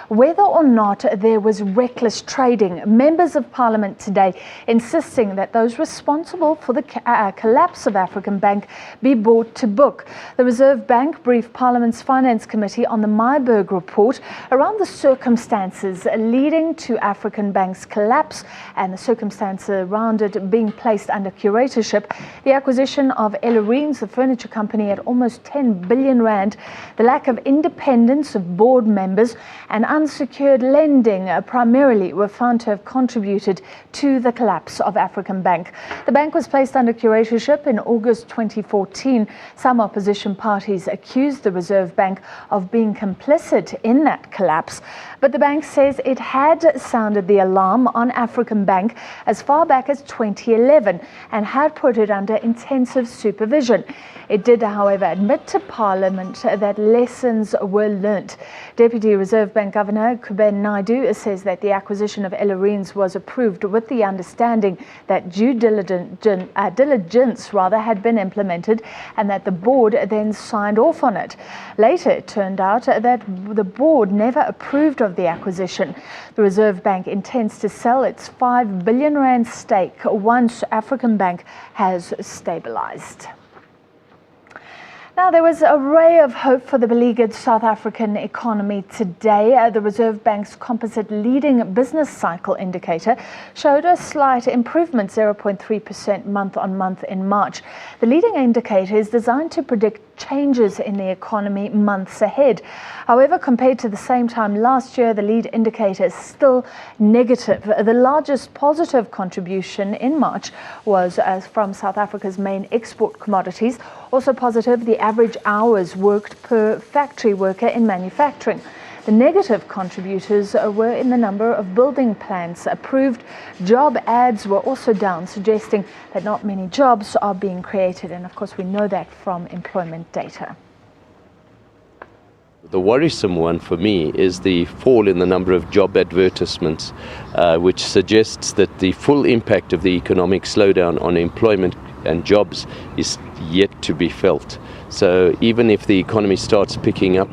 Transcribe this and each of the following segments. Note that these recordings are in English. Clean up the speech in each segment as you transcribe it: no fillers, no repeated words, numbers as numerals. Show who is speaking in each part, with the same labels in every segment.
Speaker 1: Whether or not there was reckless trading, members of Parliament today insisting that those responsible for the collapse of African Bank be brought to book. The Reserve Bank briefed Parliament's Finance Committee on the Myburgh report around the circumstances leading to African Bank's collapse and the circumstances around it being placed under curatorship. The acquisition of Ellerines, the furniture company, at almost 10 billion rand, the lack of independence of board members and unsecured lending primarily were found to have contributed to the collapse of African Bank. The bank was placed under curatorship in August 2014. Some opposition parties accused the Reserve Bank of being complicit in that collapse, but the bank says it had sounded the alarm on African Bank as far back as 2011 and had put it under intensive supervision. It did, however, admit to Parliament that lessons were learnt. Deputy Reserve Bank Governor Kuben Naidu says that the acquisition of Ellerines was approved with the understanding that due diligence had been implemented and that the board then signed off on it. Later, it turned out that the board never approved of the acquisition. The Reserve Bank intends to sell its 5 billion rand stake once African Bank has stabilised. Now, there was a ray of hope for the beleaguered South African economy today. The Reserve Bank's composite leading business cycle indicator showed a slight improvement, 0.3% month on month in March. The leading indicator is designed to predict changes in the economy months ahead. However, compared to the same time last year, the lead indicator is still negative. The largest positive contribution in March was from South Africa's main export commodities. Also positive, the average hours worked per factory worker in manufacturing. The negative contributors were in the number of building plans approved. Job ads were also down, suggesting that not many jobs are being created. And of course, we know that from employment data.
Speaker 2: The worrisome one for me is the fall in the number of job advertisements, which suggests that the full impact of the economic slowdown on employment and jobs is yet to be felt. So even if the economy starts picking up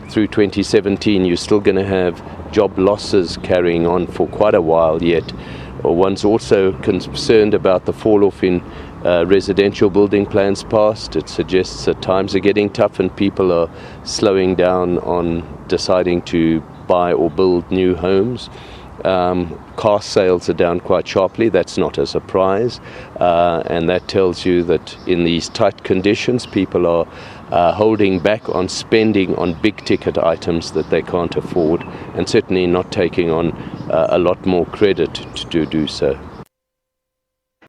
Speaker 2: through 2017, you're still going to have job losses carrying on for quite a while yet. One's also concerned about the fall-off in residential building plans passed. It suggests that times are getting tough and people are slowing down on deciding to buy or build new homes. Car sales are down quite sharply. That's not a surprise, and that tells you that in these tight conditions, people are holding back on spending on big ticket items that they can't afford, and certainly not taking on a lot more credit to do so.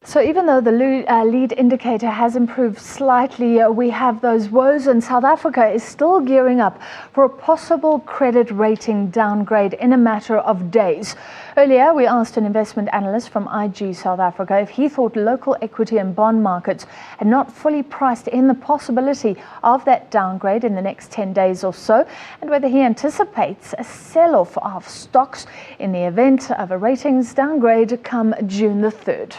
Speaker 1: So even though the lead indicator has improved slightly, we have those woes, and South Africa is still gearing up for a possible credit rating downgrade in a matter of days. Earlier, we asked an investment analyst from IG South Africa if he thought local equity and bond markets had not fully priced in the possibility of that downgrade in the next 10 days or so, and whether he anticipates a sell-off of stocks in the event of a ratings downgrade come June the 3rd.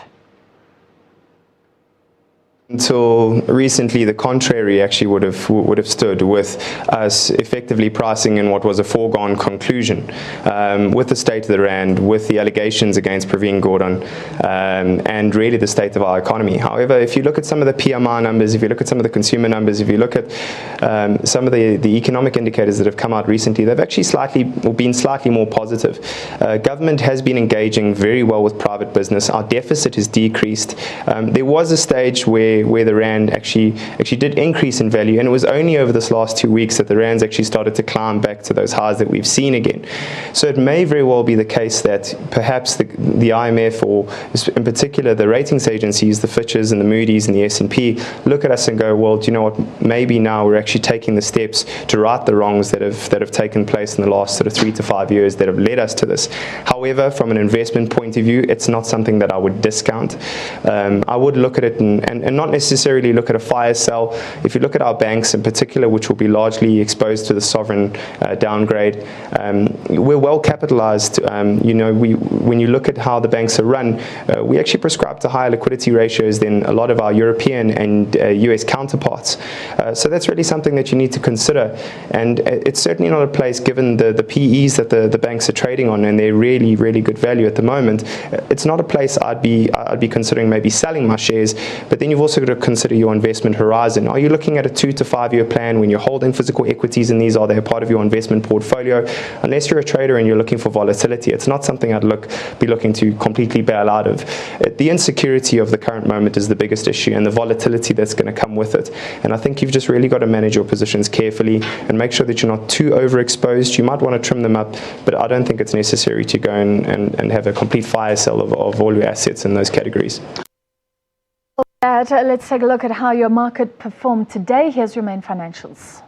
Speaker 3: Until recently, the contrary actually would have stood, with us effectively pricing in what was a foregone conclusion with the state of the rand, with the allegations against Pravin Gordhan, and really the state of our economy. However, if you look at some of the PMI numbers, if you look at some of the consumer numbers, if you look at some of the economic indicators that have come out recently, they've actually been slightly more positive. Government has been engaging very well with private business. Our deficit has decreased. There was a stage where the rand actually did increase in value, and it was only over this last 2 weeks that the rand's actually started to climb back to those highs that we've seen again. So it may very well be the case that perhaps the IMF, or in particular the ratings agencies, the Fitches and the Moody's and the S&P, look at us and go, well, do you know what, maybe now we're actually taking the steps to right the wrongs that have taken place in the last sort of 3 to 5 years that have led us to this. However, from an investment point of view, it's not something that I would discount. I would look at it and not not necessarily look at a fire sell. If you look at our banks in particular, which will be largely exposed to the sovereign downgrade, we're well capitalized. When you look at how the banks are run, we actually prescribe to higher liquidity ratios than a lot of our European and US counterparts. So that's really something that you need to consider. And it's certainly not a place, given the PEs that the banks are trading on, and they're really, really good value at the moment. It's not a place I'd be considering maybe selling my shares. But then you've also got to consider your investment horizon. Are you looking at a 2 to 5 year plan when you're holding physical equities, and these are they part of your investment portfolio? Unless you're a trader and you're looking for volatility, it's not something I'd be looking to completely bail out of. The insecurity of the current moment is the biggest issue, and the volatility that's going to come with it. And I think you've just really got to manage your positions carefully and make sure that you're not too overexposed. You might want to trim them up, but I don't think it's necessary to go and have a complete fire sale of all your assets in those categories.
Speaker 1: Let's take a look at how your market performed today. Here's your main financials.